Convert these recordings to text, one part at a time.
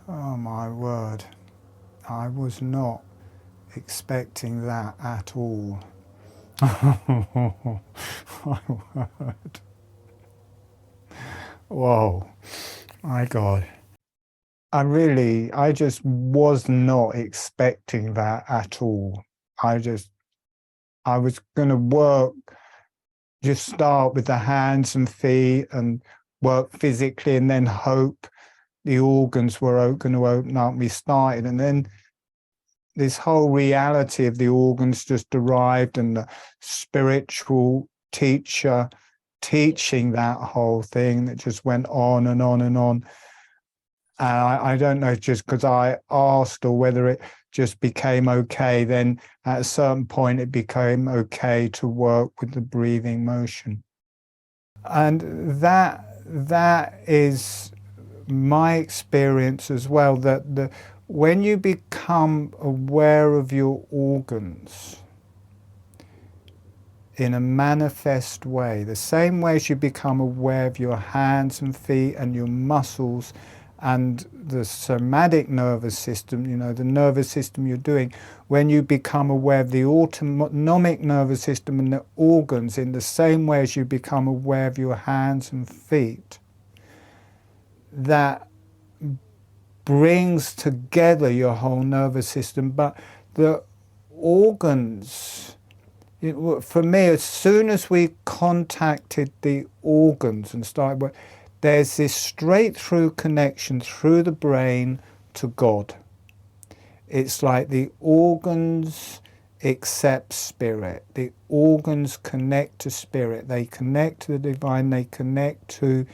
Oh my word, I was not expecting that at all. My word. Whoa, my God. I just was not expecting that at all. I was going to just start with the hands and feet and work physically and then hope the organs were going to open up. We started, and then this whole reality of the organs just arrived, and the spiritual teacher teaching that whole thing that just went on and on and on. And I don't know, just because I asked or whether it just became okay. Then at a certain point, it became okay to work with the breathing motion. And that is my experience as well, that when you become aware of your organs in a manifest way, the same way as you become aware of your hands and feet and your muscles and the somatic nervous system, the nervous system you're doing, when you become aware of the autonomic nervous system and the organs in the same way as you become aware of your hands and feet, that brings together your whole nervous system. But the organs, for me, as soon as we contacted the organs and started, there's this straight through connection through the brain to God. It's like the organs accept spirit. The organs connect to spirit. They connect to the divine. They connect to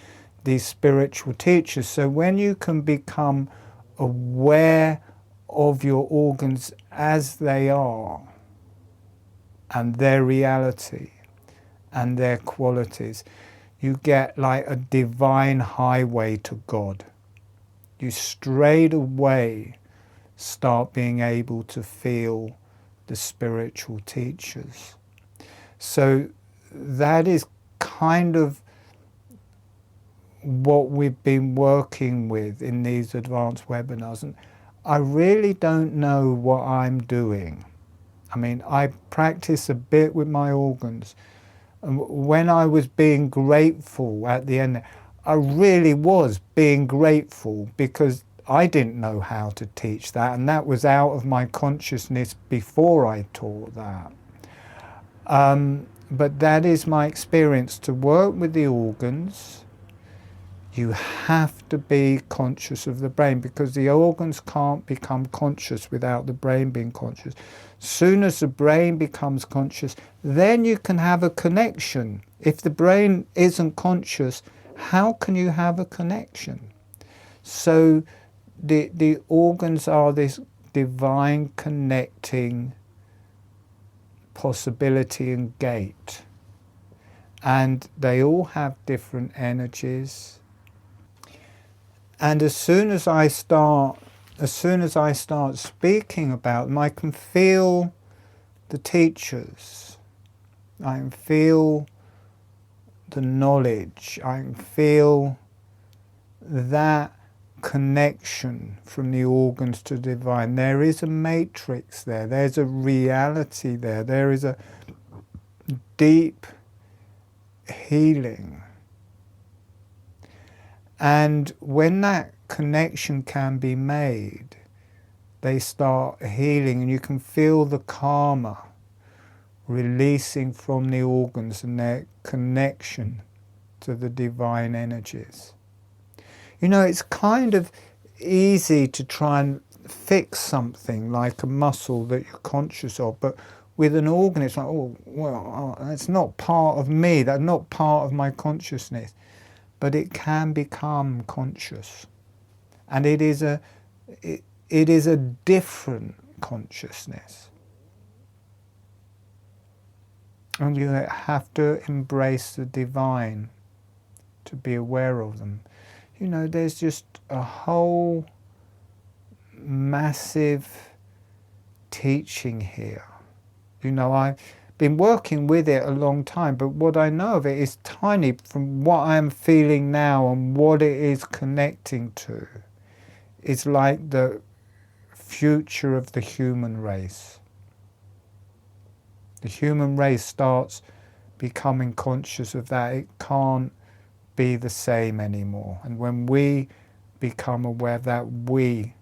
these spiritual teachers. So when you can become aware of your organs as they are and their reality and their qualities, you get like a divine highway to God. You straight away start being able to feel the spiritual teachers. So that is kind of what we've been working with in these advanced webinars. And I really don't know what I'm doing. I mean, I practice a bit with my organs. And when I was being grateful at the end, I really was being grateful because I didn't know how to teach that, and that was out of my consciousness before I taught that. But that is my experience. To work with the organs, you have to be conscious of the brain, because the organs can't become conscious without the brain being conscious. Soon as the brain becomes conscious, then you can have a connection. If the brain isn't conscious, how can you have a connection? So the organs are this divine connecting possibility and gate. And they all have different energies. And as soon as I start speaking about them, I can feel the teachers. I can feel the knowledge. I can feel that connection from the organs to the divine. There is a matrix there. There's a reality there. There is a deep healing. And when that connection can be made, they start healing, and you can feel the karma releasing from the organs and their connection to the divine energies. It's kind of easy to try and fix something like a muscle that you're conscious of, but with an organ it's like, oh, well, that's not part of me, that's not part of my consciousness. But it can become conscious, and it is a different consciousness, and you have to embrace the divine to be aware of them. There's just a whole massive teaching here. I've been working with it a long time, but what I know of it is tiny from what I'm feeling now and what it is connecting to. is like the future of the human race. The human race starts becoming conscious of that. It can't be the same anymore. And when we become aware that we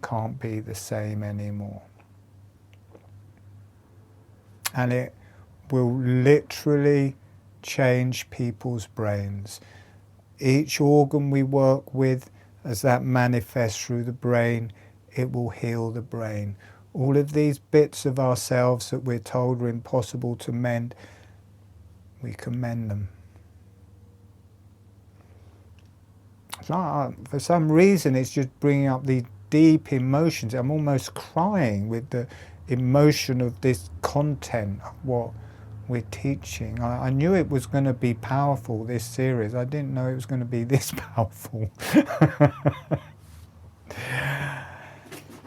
can't be the same anymore, and it will literally change people's brains. Each organ we work with, as that manifests through the brain, it will heal the brain. All of these bits of ourselves that we're told are impossible to mend, we can mend them. For some reason, it's just bringing up these deep emotions. I'm almost crying with the emotion of this content of what we're teaching. I knew it was going to be powerful, this series. I didn't know it was going to be this powerful.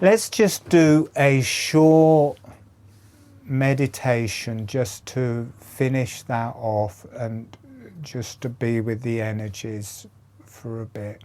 Let's just do a short meditation just to finish that off and just to be with the energies for a bit.